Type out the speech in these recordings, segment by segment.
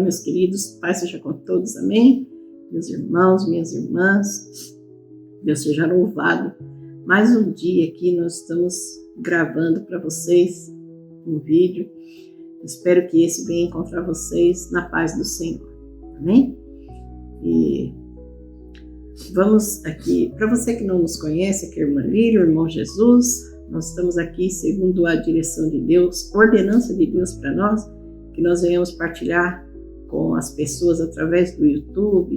meus queridos. Pai seja com todos, amém? Meus irmãos, minhas irmãs, Deus seja louvado. Mais um dia aqui nós estamos gravando para vocês um vídeo. Espero que esse venha encontrar vocês na paz do Senhor, amém? E vamos aqui, para você que não nos conhece, aqui é a irmã Líria, o irmão Jesus. Nós estamos aqui segundo a direção de Deus, ordenança de Deus para nós, que nós venhamos partilhar com as pessoas através do YouTube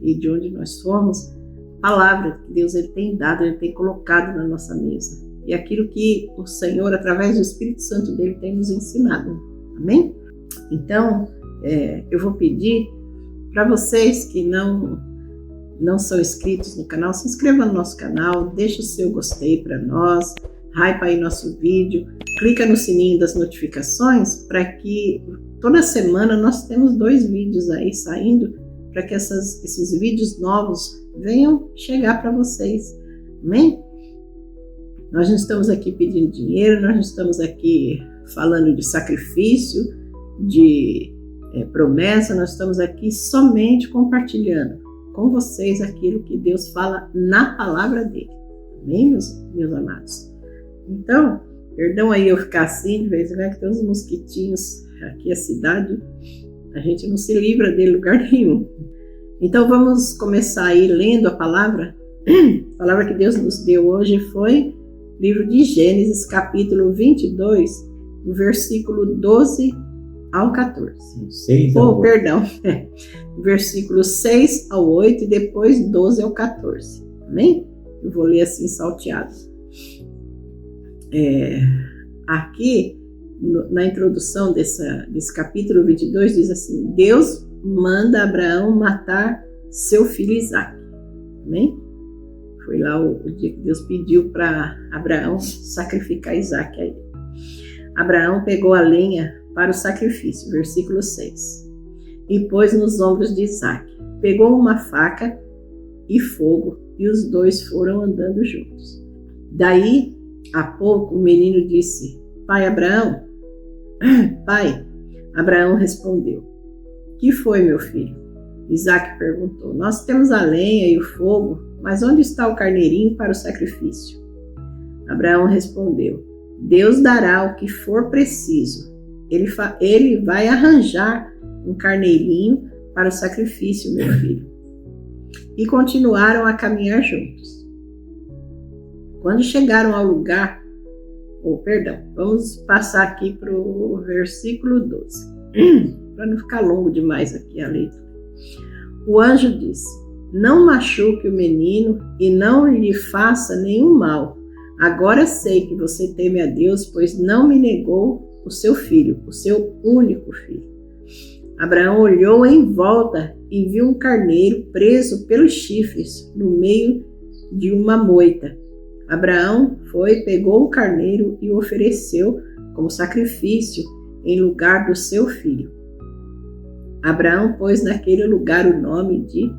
e de onde nós formos, palavra que Deus ele tem dado, ele tem colocado na nossa mesa. E aquilo que o Senhor, através do Espírito Santo dele, tem nos ensinado. Amém? Então, eu vou pedir para vocês que não são inscritos no canal, se inscreva no nosso canal, deixa o seu gostei para nós, hypa aí nosso vídeo, clica no sininho das notificações para que toda semana nós temos 2 vídeos aí saindo, para que esses vídeos novos venham chegar para vocês, amém? Nós não estamos aqui pedindo dinheiro, nós não estamos aqui falando de sacrifício, de promessa, nós estamos aqui somente compartilhando com vocês aquilo que Deus fala na palavra dele, amém, meus amados? Então, perdão aí eu ficar assim, de vez em quando, que tem uns mosquitinhos aqui a cidade, a gente não se livra dele em lugar nenhum. Então vamos começar aí lendo a palavra. A palavra que Deus nos deu hoje foi livro de Gênesis, capítulo 22, versículo 12 ao 14. 6 ao 8. Perdão. Versículo 6 ao 8 e depois 12 ao 14. Amém? Eu vou ler assim salteado. Aqui, na introdução desse capítulo 22, diz assim: Deus manda Abraão matar seu filho Isaque. Amém? Foi lá o dia que Deus pediu para Abraão sacrificar Isaque a ele. Abraão pegou a lenha para o sacrifício, versículo 6, e pôs nos ombros de Isaque. Pegou uma faca e fogo, e os dois foram andando juntos. Daí a pouco o menino disse: Pai Abraão. Pai, Abraão respondeu: Que foi, meu filho? Isaque perguntou: Nós temos a lenha e o fogo, mas onde está o carneirinho para o sacrifício? Abraão respondeu: Deus dará o que for preciso. Ele vai arranjar um carneirinho para o sacrifício, meu filho. E continuaram a caminhar juntos. Quando chegaram ao lugar, vamos passar aqui para o versículo 12, para não ficar longo demais aqui a leitura. O anjo disse: Não machuque o menino e não lhe faça nenhum mal. Agora sei que você teme a Deus, pois não me negou o seu filho, o seu único filho. Abraão olhou em volta e viu um carneiro preso pelos chifres no meio de uma moita. Abraão pegou o carneiro e o ofereceu como sacrifício em lugar do seu filho. Abraão pôs naquele lugar o nome de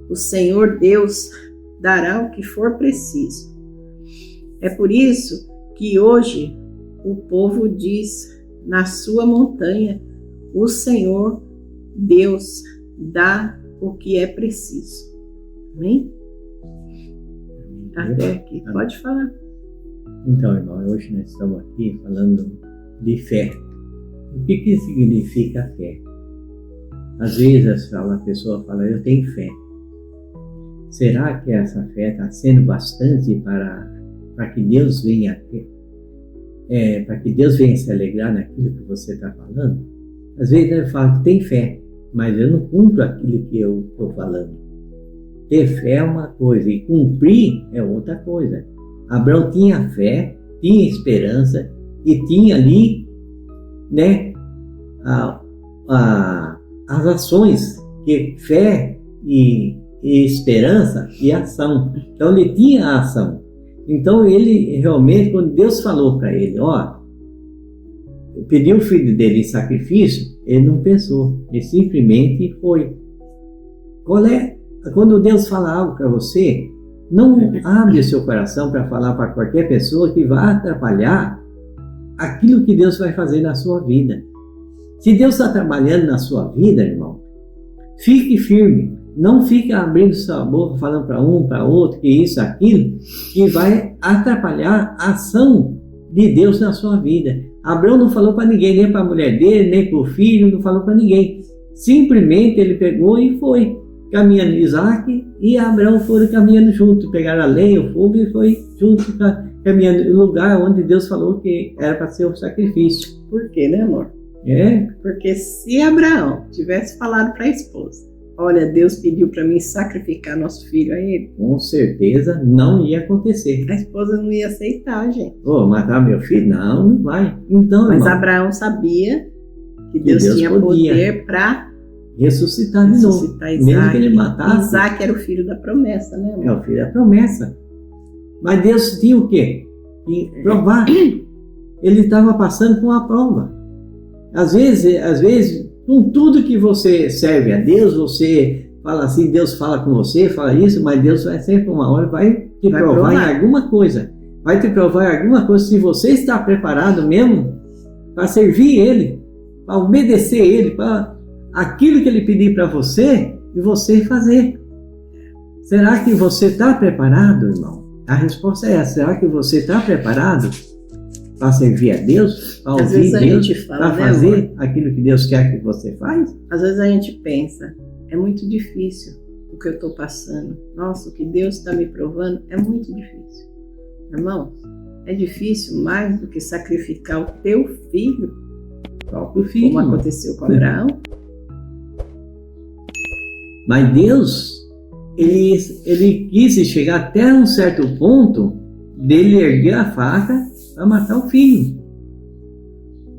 O Senhor Deus dará o que for preciso. É por isso que hoje o povo diz na sua montanha: O Senhor Deus dá o que é preciso. Amém? Até aqui, pode falar. Então, irmão, hoje nós estamos aqui falando de fé. O que significa fé? Às vezes a pessoa fala: eu tenho fé. Será que essa fé está sendo bastante para que Deus venha para que Deus venha se alegrar naquilo que você está falando? Às vezes eu falo que tem fé, mas eu não cumpro aquilo que eu estou falando. Ter fé é uma coisa e cumprir é outra coisa. Abraão tinha fé, tinha esperança e tinha ali, né, as ações, que fé e esperança e ação. Então ele tinha a ação. Então ele realmente, quando Deus falou para ele, pediu o filho dele em sacrifício, ele não pensou, ele simplesmente foi. Quando Deus fala algo para você, não abre o seu coração para falar para qualquer pessoa que vai atrapalhar aquilo que Deus vai fazer na sua vida. Se Deus está trabalhando na sua vida, irmão, Fique firme. Não fique abrindo sua boca, falando para um, para outro, que isso, aquilo, que vai atrapalhar a ação de Deus na sua vida. Abraão não falou para ninguém, nem para a mulher dele, nem para o filho, não falou para ninguém. Simplesmente ele pegou e foi caminhando. Isaac e Abraão foram caminhando junto, pegaram a lenha, o fogo e foi junto, caminhando no lugar onde Deus falou que era para ser o sacrifício. Por quê, né, amor? Porque se Abraão tivesse falado para a esposa, olha, Deus pediu para mim sacrificar nosso filho a ele, com certeza não ia acontecer. A esposa não ia aceitar, gente. Matar meu filho? Não vai. Então, mas irmão, Abraão sabia que Deus tinha poder para ressuscitar de novo. Isaac. Mesmo que ele matasse. Isaac era o filho da promessa, né, amor? O filho da promessa. Mas Deus tinha o quê? Provar. Ele estava passando por uma prova. Às vezes, com tudo que você serve a Deus, você fala assim, Deus fala com você, fala isso, mas Deus vai sempre uma hora, vai te provar em alguma coisa. Vai te provar em alguma coisa se você está preparado mesmo para servir Ele, para obedecer Ele, para aquilo que Ele pedir para você e você fazer. Será que você está preparado, irmão? A resposta é essa. Será que você está preparado para servir a Deus, para ouvir Deus, para fazer aquilo que Deus quer que você faz? Às vezes a gente pensa, é muito difícil o que eu estou passando. Nossa, o que Deus está me provando é muito difícil. Irmão, é difícil mais do que sacrificar o teu filho, próprio filho, como aconteceu com Abraão. Mas Deus, ele quis chegar até um certo ponto dele erguer a faca para matar o filho.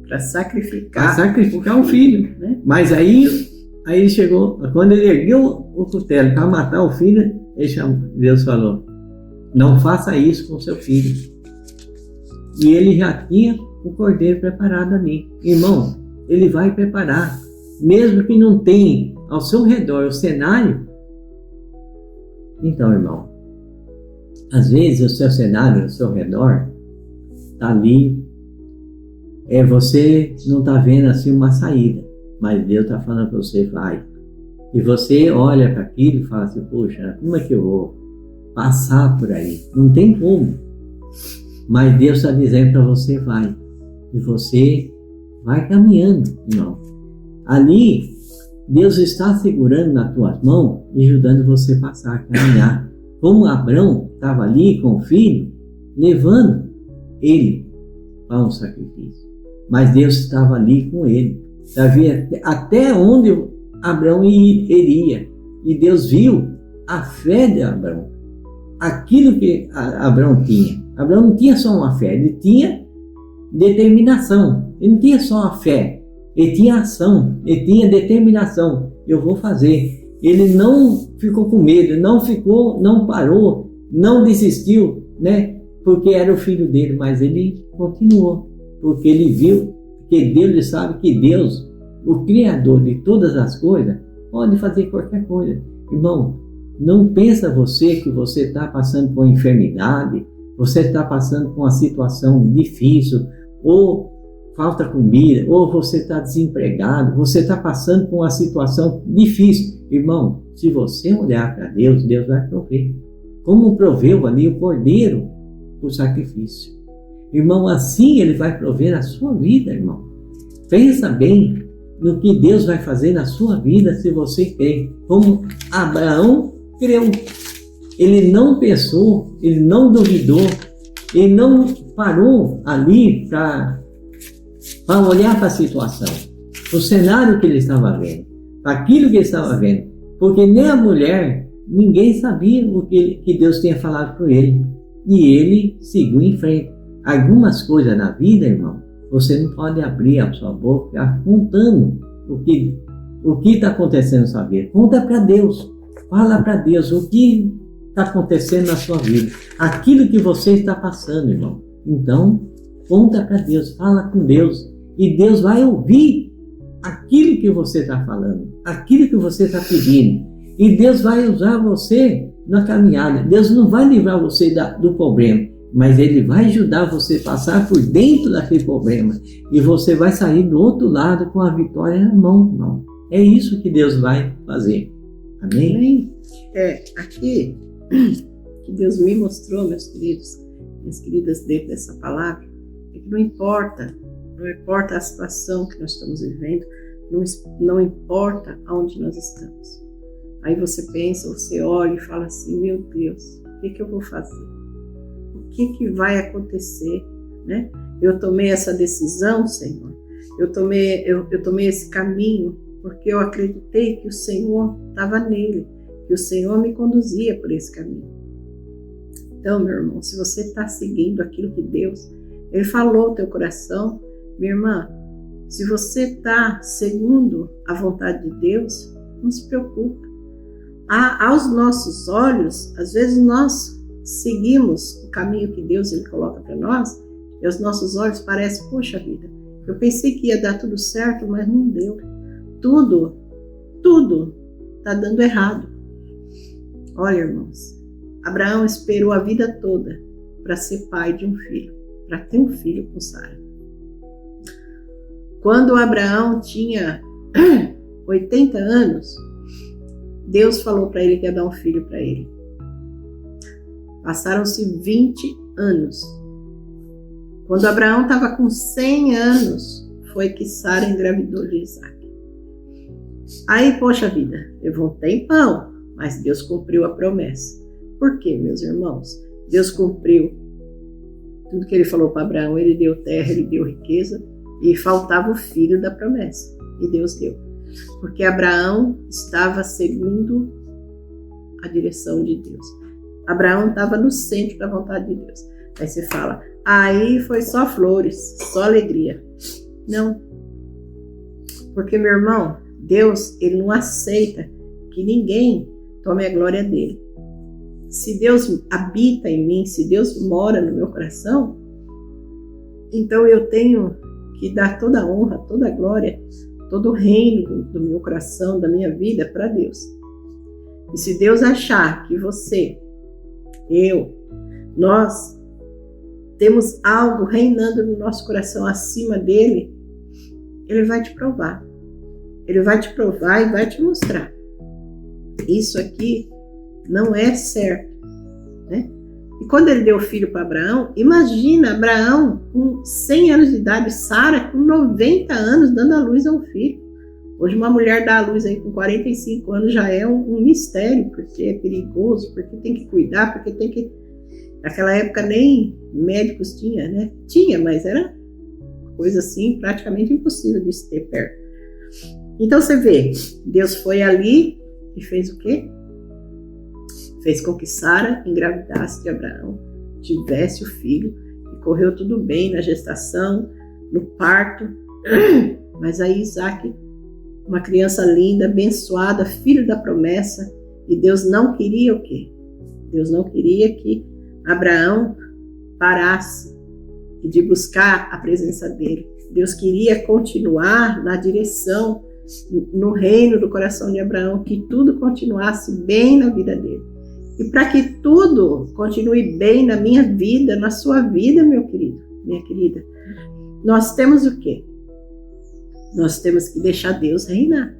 Para sacrificar o filho. Né? Mas aí ele chegou, quando ele ergueu o cutelo para matar o filho, Deus falou, não faça isso com seu filho. E ele já tinha o cordeiro preparado ali. Irmão, ele vai preparar. Mesmo que não tenha ao seu redor o cenário. Então, irmão, às vezes o seu cenário ao seu redor está ali, você não está vendo assim uma saída, mas Deus está falando para você, vai. E você olha para aquilo e fala assim, poxa, como é que eu vou passar por aí? Não tem como. Mas Deus está dizendo para você, vai. E você vai caminhando, irmão. Ali, Deus está segurando nas tuas mãos e ajudando você a passar, a caminhar. Como Abraão estava ali com o filho, levando ele para um sacrifício. Mas Deus estava ali com ele. Sabia até onde Abraão iria. E Deus viu a fé de Abraão. Aquilo que Abraão tinha. Abraão não tinha só uma fé, ele tinha determinação. Ele não tinha só uma fé. Ele tinha ação, ele tinha determinação. Eu vou fazer. Ele não ficou com medo, não parou, não desistiu, né? Porque era o filho dele, mas ele continuou. Porque ele viu que Deus, ele sabe que Deus, o Criador de todas as coisas, pode fazer qualquer coisa. Irmão, não pensa você que você está passando por uma enfermidade, você está passando por uma situação difícil, ou falta comida, ou você está desempregado, você está passando por uma situação difícil. Irmão, se você olhar para Deus, Deus vai prover. Como proveu ali o cordeiro, o sacrifício. Irmão, assim Ele vai prover na sua vida, irmão. Pensa bem no que Deus vai fazer na sua vida se você crer. Como Abraão creu. Ele não pensou, ele não duvidou, ele não parou ali para olhar para a situação, o cenário que ele estava vendo, aquilo que ele estava vendo, porque nem a mulher, ninguém sabia o que Deus tinha falado com ele, e ele seguiu em frente. Algumas coisas na vida, irmão, você não pode abrir a sua boca contando o que está acontecendo na sua vida. Conta para Deus, fala para Deus o que está acontecendo na sua vida, aquilo que você está passando, irmão. Então, conta para Deus, fala com Deus, e Deus vai ouvir aquilo que você está falando, aquilo que você está pedindo, e Deus vai usar você na caminhada. Deus não vai livrar você do problema, mas Ele vai ajudar você a passar por dentro daquele problema, e você vai sair do outro lado com a vitória na mão, irmão. É isso que Deus vai fazer. Amém? Amém? Aqui que Deus me mostrou, meus queridos, minhas queridas, dentro dessa palavra, é que não importa a situação que nós estamos vivendo, não importa aonde nós estamos. Aí você pensa, você olha e fala assim, meu Deus, o que eu vou fazer? O que vai acontecer? Né? Eu tomei essa decisão, Senhor, eu tomei esse caminho, porque eu acreditei que o Senhor estava nele, que o Senhor me conduzia por esse caminho. Então, meu irmão, se você está seguindo aquilo que Deus, Ele falou no teu coração, minha irmã, se você está segundo a vontade de Deus, não se preocupe. Aos nossos olhos, às vezes nós seguimos o caminho que Deus ele coloca para nós, e aos nossos olhos parece, poxa vida, eu pensei que ia dar tudo certo, mas não deu. Tudo está dando errado. Olha, irmãos, Abraão esperou a vida toda para ser pai de um filho, para ter um filho com Sara. Quando Abraão tinha 80 anos, Deus falou para ele que ia dar um filho para ele. Passaram-se 20 anos. Quando Abraão estava com 100 anos, foi que Sara engravidou de Isaac. Aí, poxa vida, levou um tempão, mas Deus cumpriu a promessa. Por quê, meus irmãos? Deus cumpriu tudo que ele falou para Abraão, ele deu terra, ele deu riqueza, e faltava o filho da promessa, e Deus deu. Porque Abraão estava segundo a direção de Deus. Abraão estava no centro da vontade de Deus. Aí você fala, aí foi só flores, só alegria. Não. Porque, meu irmão, Deus, ele não aceita que ninguém tome a glória dele. Se Deus habita em mim, se Deus mora no meu coração, então eu tenho que dar toda a honra, toda a glória, todo o reino do meu coração, da minha vida para Deus. E se Deus achar que você, nós temos algo reinando no nosso coração acima dele, ele vai te provar. Ele vai te provar e vai te mostrar. Isso aqui não é certo, né? E quando ele deu filho para Abraão, imagina Abraão com 100 anos de idade, Sara com 90 anos dando à luz a um filho. Hoje uma mulher dá à luz aí com 45 anos já é um mistério, porque é perigoso, porque tem que cuidar, porque tem que... Naquela época nem médicos tinha, né? Tinha, mas era coisa assim praticamente impossível de se ter perto. Então você vê, Deus foi ali e fez o quê? Fez com que Sara engravidasse de Abraão, tivesse o filho, e correu tudo bem na gestação, no parto. Mas aí Isaac, uma criança linda, abençoada, filho da promessa, e Deus não queria o quê? Deus não queria que Abraão parasse de buscar a presença dele. Deus queria continuar na direção, no reino do coração de Abraão, que tudo continuasse bem na vida dele. E para que tudo continue bem na minha vida, na sua vida, meu querido, minha querida, nós temos o quê? Nós temos que deixar Deus reinar.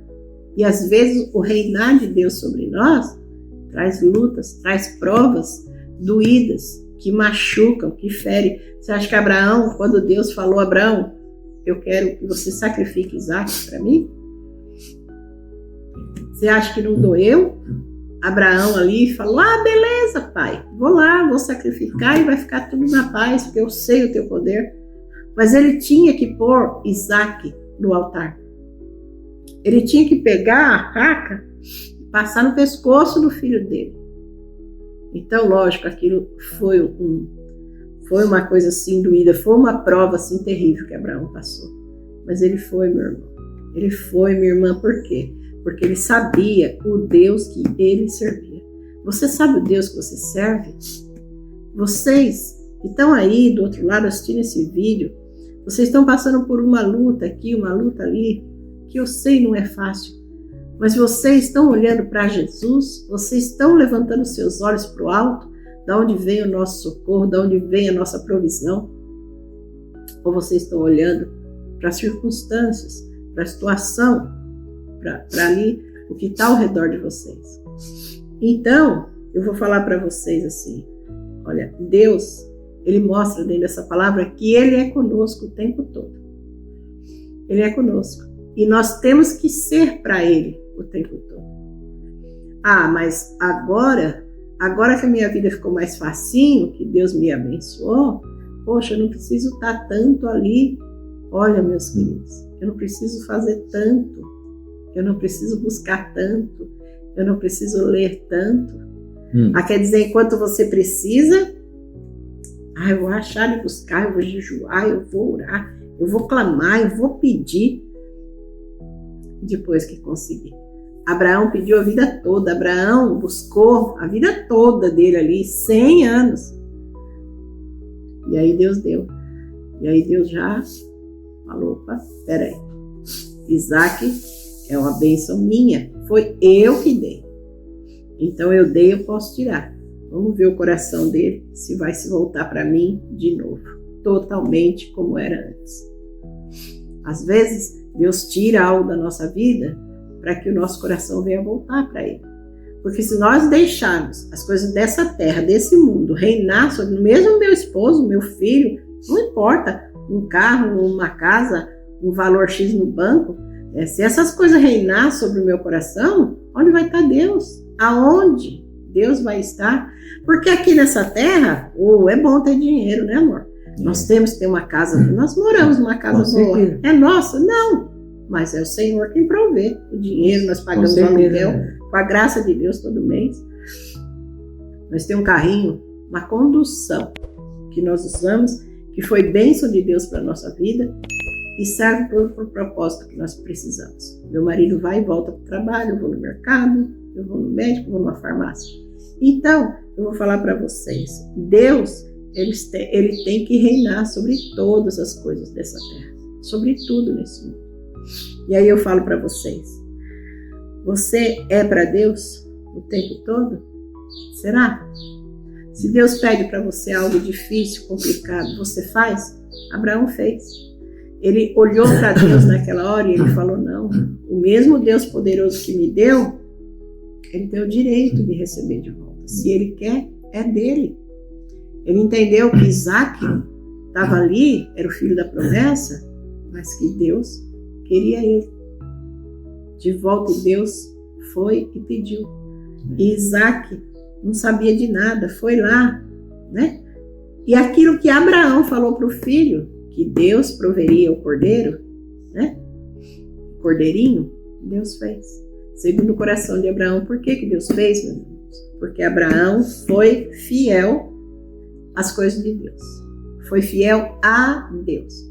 E às vezes o reinar de Deus sobre nós traz lutas, traz provas doídas, que machucam, que ferem. Você acha que Abraão, quando Deus falou, Abraão, eu quero que você sacrifique Isaac para mim? Você acha que não doeu? Abraão ali falou, beleza, pai, vou lá, vou sacrificar e vai ficar tudo na paz, porque eu sei o teu poder. Mas ele tinha que pôr Isaac no altar. Ele tinha que pegar a faca e passar no pescoço do filho dele. Então, lógico, aquilo foi uma coisa assim doída, foi uma prova assim terrível que Abraão passou. Mas ele foi, meu irmão. Ele foi, minha irmã, por quê? Porque ele sabia o Deus que ele servia. Você sabe o Deus que você serve? Vocês que estão aí do outro lado assistindo esse vídeo, vocês estão passando por uma luta aqui, uma luta ali, que eu sei não é fácil. Mas vocês estão olhando para Jesus, vocês estão levantando seus olhos para o alto, da onde vem o nosso socorro, da onde vem a nossa provisão? Ou vocês estão olhando para as circunstâncias, para a situação para ali o que está ao redor de vocês. Então, eu vou falar para vocês assim, olha, Deus, Ele mostra dentro dessa palavra que Ele é conosco o tempo todo. Ele é conosco. E nós temos que ser para Ele o tempo todo. Ah, mas agora que a minha vida ficou mais facinho, que Deus me abençoou, poxa, eu não preciso estar tanto ali. Olha, meus queridos, eu não preciso fazer tanto, eu não preciso buscar tanto, eu não preciso ler tanto. Quer dizer, enquanto você precisa, eu vou achar e buscar, eu vou jejuar, eu vou orar, eu vou clamar, eu vou pedir. Depois que conseguir. Abraão pediu a vida toda, Abraão buscou a vida toda dele ali, 100 anos. E aí Deus deu. E aí Deus já falou, opa, peraí, Isaac é uma bênção minha, foi eu que dei. Então eu dei, eu posso tirar. Vamos ver o coração dele, se vai se voltar para mim de novo, totalmente como era antes. Às vezes, Deus tira algo da nossa vida para que o nosso coração venha voltar para Ele. Porque se nós deixarmos as coisas dessa terra, desse mundo, reinar sobre mesmo meu esposo, meu filho, não importa, um carro, uma casa, um valor X no banco, se essas coisas reinar sobre o meu coração, onde vai estar Deus? Aonde Deus vai estar? Porque aqui nessa terra, é bom ter dinheiro, né, amor? Nós temos que ter uma casa, nós moramos numa casa boa. É nossa? Não. Mas é o Senhor quem provê o dinheiro, nós pagamos o aluguel, com a graça de Deus todo mês. Nós temos um carrinho, uma condução que nós usamos, que foi bênção de Deus para a nossa vida e serve para o propósito que nós precisamos. Meu marido vai e volta para o trabalho, eu vou no mercado, eu vou no médico, eu vou numa farmácia. Então, eu vou falar para vocês, Deus, Ele tem que reinar sobre todas as coisas dessa terra, sobre tudo nesse mundo. E aí eu falo para vocês, você é para Deus o tempo todo? Será? Se Deus pede para você algo difícil, complicado, você faz? Abraão fez. Ele olhou para Deus naquela hora e ele falou, não, o mesmo Deus poderoso que me deu, Ele tem o direito de receber de volta. Se Ele quer, é dele. Ele entendeu que Isaac estava ali, era o filho da promessa, mas que Deus queria ele de volta, e Deus foi e pediu. E Isaac não sabia de nada, foi lá, né? E aquilo que Abraão falou para o filho, que Deus proveria o cordeiro, né? O cordeirinho, Deus fez. Segundo o coração de Abraão. Por que Deus fez, meus irmãos? Porque Abraão foi fiel às coisas de Deus. Foi fiel a Deus.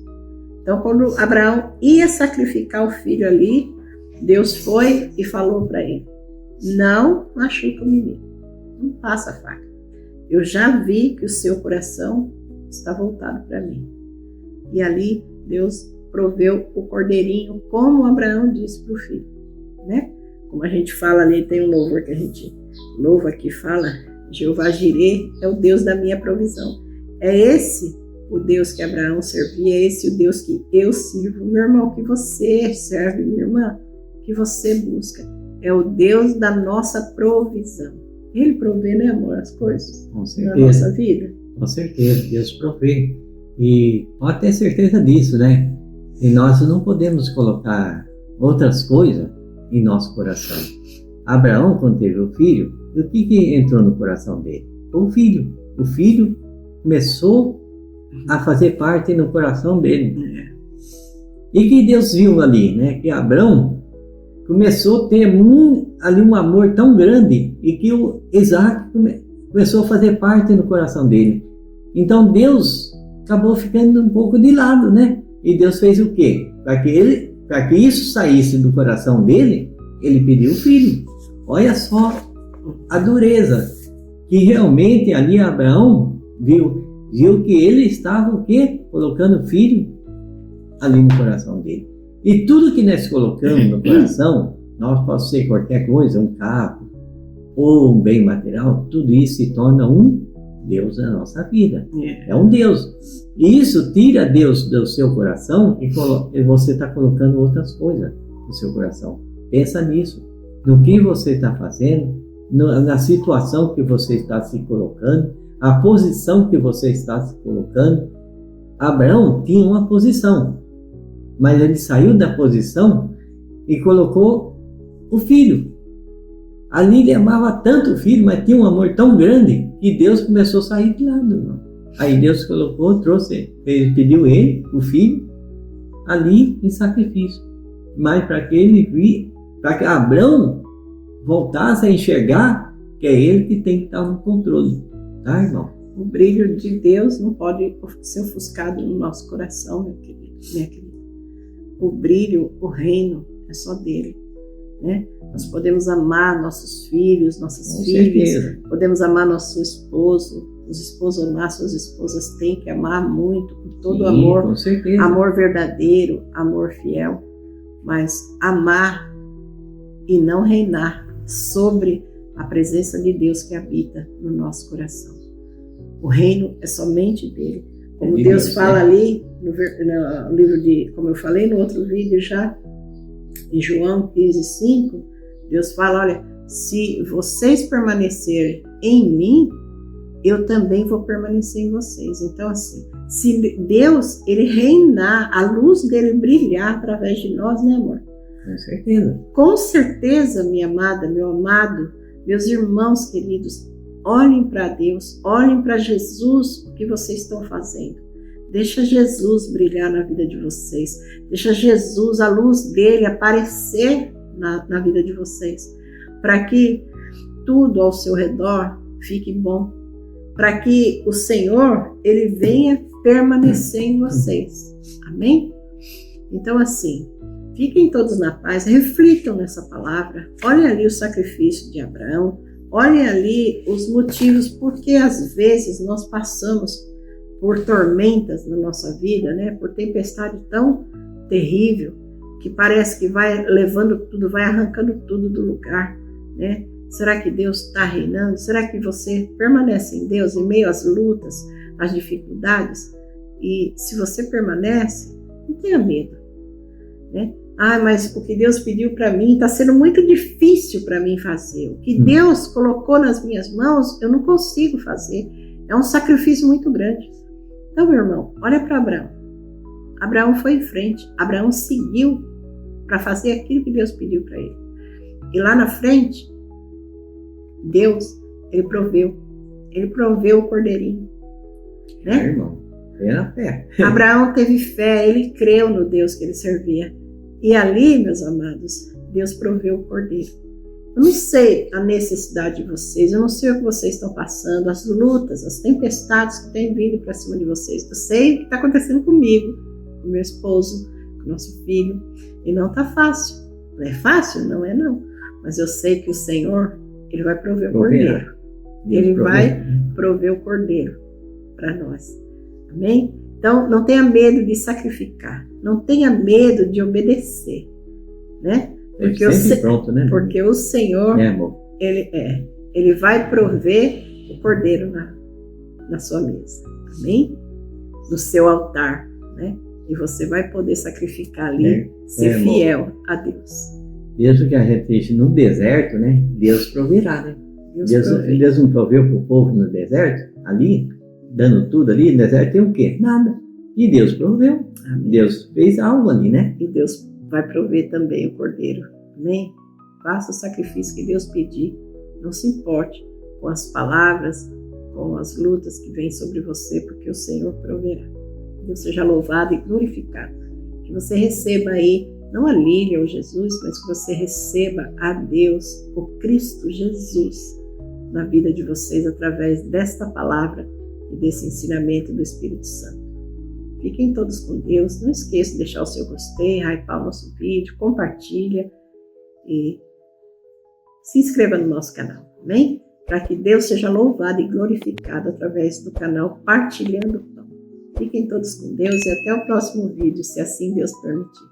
Então, quando Abraão ia sacrificar o filho ali, Deus foi e falou para ele, não machuca o menino, não passa a faca. Eu já vi que o seu coração está voltado para mim. E ali Deus proveu o cordeirinho, como Abraão disse para o filho, né? Como a gente fala ali, tem um louvor que a gente louva aqui, fala, Jeová Jireh é o Deus da minha provisão. É esse o Deus que Abraão servia, é esse o Deus que eu sirvo. Meu irmão, que você serve, minha irmã, que você busca. É o Deus da nossa provisão. Ele provê, né, amor, as coisas na nossa vida? Com certeza, Deus provê. E pode ter certeza disso, né? E nós não podemos colocar outras coisas em nosso coração. Abraão, quando teve o filho, o que entrou no coração dele? O filho. O filho começou a fazer parte no coração dele. E que Deus viu ali, né? Que Abraão começou a ter ali um amor tão grande e que o Isaac começou a fazer parte no coração dele. Então Deus acabou ficando um pouco de lado, né? E Deus fez o quê? Para que isso saísse do coração dele, ele pediu o filho. Olha só a dureza que realmente ali Abraão viu que ele estava o quê? Colocando o filho ali no coração dele. E tudo que nós colocamos no coração, nós pode ser qualquer coisa, um carro ou um bem material, tudo isso se torna um Deus na nossa vida. É um Deus. E isso tira Deus do seu coração e você está colocando outras coisas no seu coração. Pensa nisso. No que você está fazendo, na situação que você está se colocando, a posição que você está se colocando. Abraão tinha uma posição, mas ele saiu da posição e colocou o filho. Ali ele amava tanto o filho, mas tinha um amor tão grande que Deus começou a sair de lado, irmão. Aí Deus colocou, trouxe, pediu ele, o filho, ali em sacrifício. Mas para que Abraão voltasse a enxergar que é ele que tem que estar no controle, tá, irmão? O brilho de Deus não pode ser ofuscado no nosso coração, meu querido, minha querida. O brilho, o reino é só dele, né? Nós podemos amar nossos filhos, nossas filhas, podemos amar nosso esposo. Os esposos amar suas esposas têm que amar muito, com todo amor, com certeza. Amor verdadeiro, amor fiel, mas amar e não reinar sobre a presença de Deus que habita no nosso coração. O reino é somente dele. Como Deus fala ali no livro de, como eu falei no outro vídeo já, em João 15:5, Deus fala, olha, se vocês permanecerem em mim, eu também vou permanecer em vocês. Então assim, se Deus, ele reinar, a luz dele brilhar através de nós, né, amor? Com certeza. Com certeza, minha amada, meu amado, meus irmãos queridos, olhem para Deus, olhem para Jesus, o que vocês estão fazendo. Deixa Jesus brilhar na vida de vocês. Deixa Jesus, a luz dele, aparecer na vida de vocês. Para que tudo ao seu redor fique bom. Para que o Senhor, ele venha permanecer em vocês. Amém? Então assim, fiquem todos na paz, reflitam nessa palavra. Olhem ali o sacrifício de Abraão. Olhem ali os motivos porque às vezes nós passamos por tormentas na nossa vida, né? Por tempestade tão terrível que parece que vai levando tudo, vai arrancando tudo do lugar, né? Será que Deus está reinando? Será que você permanece em Deus em meio às lutas, às dificuldades? E se você permanece, não tenha medo, né? Ah, mas o que Deus pediu para mim está sendo muito difícil para mim fazer. O que Deus colocou nas minhas mãos, eu não consigo fazer. É um sacrifício muito grande. Então, meu irmão, olha para Abraão. Abraão foi em frente. Abraão seguiu para fazer aquilo que Deus pediu para ele. E lá na frente, Deus, ele proveu o cordeirinho. Né? Irmão, é na fé. Abraão teve fé, ele creu no Deus que ele servia. E ali, meus amados, Deus proveu o cordeiro. Eu não sei a necessidade de vocês, eu não sei o que vocês estão passando, as lutas, as tempestades que têm vindo para cima de vocês. Eu sei o que está acontecendo comigo, com meu esposo, com nosso filho. E não está fácil. Não é fácil? Não é não. Mas eu sei que o Senhor, ele vai prover o cordeiro. Ele vai prover o cordeiro para nós. Amém? Então, não tenha medo de sacrificar. Não tenha medo de obedecer. Né? Pronto, né? Porque o Senhor, ele vai prover o cordeiro na sua mesa. Amém? No seu altar. Né? E você vai poder sacrificar ali, ser fiel a Deus. Mesmo que a gente esteja no deserto, né? Deus proverá, né? Deus não proveu para o povo no deserto, ali, dando tudo ali, no deserto tem o quê? Nada. E Deus proveu. Amém. Deus fez algo ali, né? E Deus vai prover também o cordeiro. Amém? Faça o sacrifício que Deus pedir. Não se importe com as palavras, com as lutas que vêm sobre você, porque o Senhor proverá. Deus seja louvado e glorificado. Que você receba aí, não a Lília ou Jesus, mas que você receba a Deus, o Cristo Jesus, na vida de vocês através desta palavra e desse ensinamento do Espírito Santo. Fiquem todos com Deus. Não esqueça de deixar o seu gostei, hypar o nosso vídeo, compartilha e se inscreva no nosso canal, amém? Para que Deus seja louvado e glorificado através do canal Partilhando o Pão. Fiquem todos com Deus e até o próximo vídeo, se assim Deus permitir.